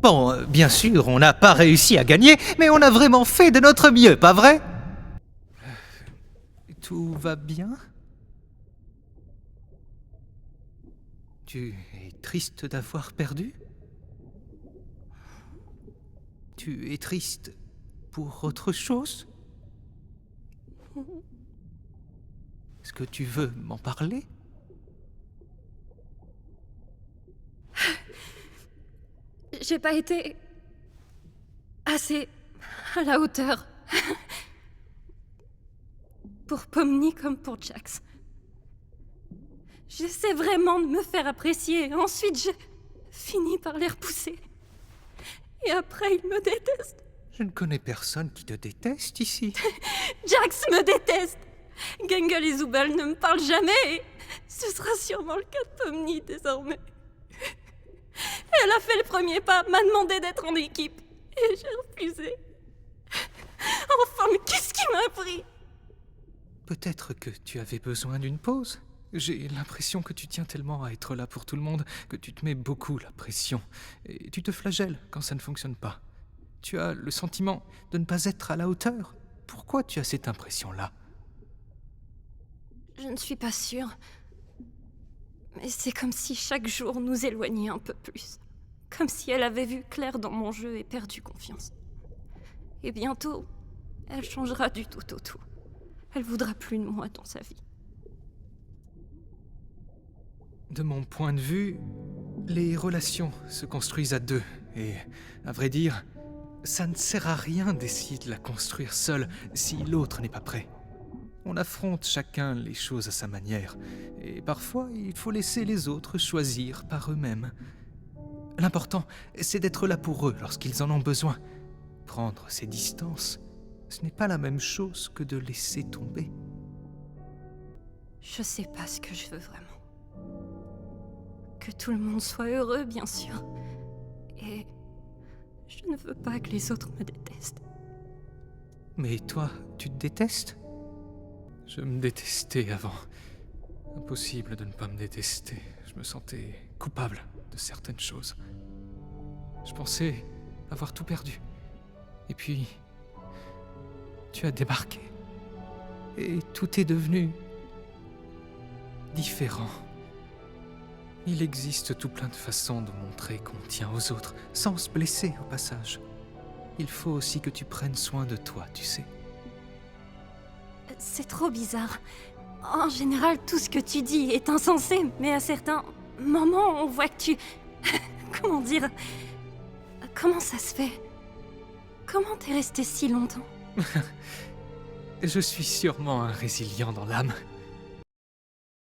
Bon, bien sûr, on n'a pas réussi à gagner, mais on a vraiment fait de notre mieux, pas vrai? Tout va bien? Tu es triste d'avoir perdu? Tu es triste pour autre chose? Est-ce que tu veux m'en parler? J'ai pas été assez à la hauteur. Pour Pomni comme pour Jax. J'essaie vraiment de me faire apprécier. Ensuite, je finis par les repousser. Et après, ils me détestent. Je ne connais personne qui te déteste ici. Jax me déteste. Gengal et Zubal ne me parlent jamais. Et ce sera sûrement le cas de Pomni désormais. Elle a fait le premier pas, m'a demandé d'être en équipe. Et j'ai refusé. Enfin, mais qu'est-ce qui m'a pris? Peut-être que tu avais besoin d'une pause. J'ai l'impression que tu tiens tellement à être là pour tout le monde que tu te mets beaucoup la pression. Et tu te flagelles quand ça ne fonctionne pas. Tu as le sentiment de ne pas être à la hauteur. Pourquoi tu as cette impression-là? Je ne suis pas sûre. Mais c'est comme si chaque jour nous éloignait un peu plus. Comme si elle avait vu clair dans mon jeu et perdu confiance. Et bientôt, elle changera du tout au tout. Elle voudra plus de moi dans sa vie. De mon point de vue, les relations se construisent à deux. Et, à vrai dire, ça ne sert à rien d'essayer de la construire seul si l'autre n'est pas prêt. On affronte chacun les choses à sa manière. Et parfois, il faut laisser les autres choisir par eux-mêmes. L'important, c'est d'être là pour eux lorsqu'ils en ont besoin. Prendre ses distances, ce n'est pas la même chose que de laisser tomber. Je sais pas ce que je veux vraiment. Que tout le monde soit heureux, bien sûr. Et je ne veux pas que les autres me détestent. Mais toi, tu te détestes? Je me détestais avant. Impossible de ne pas me détester. Je me sentais coupable de certaines choses. Je pensais avoir tout perdu. Et puis, tu as débarqué. Et tout est devenu différent. Il existe tout plein de façons de montrer qu'on tient aux autres, sans se blesser au passage. Il faut aussi que tu prennes soin de toi, tu sais. C'est trop bizarre. En général, tout ce que tu dis est insensé, mais à certains moments, on voit que tu... Comment dire? Comment ça se fait? Comment t'es resté si longtemps? Je suis sûrement un résilient dans l'âme.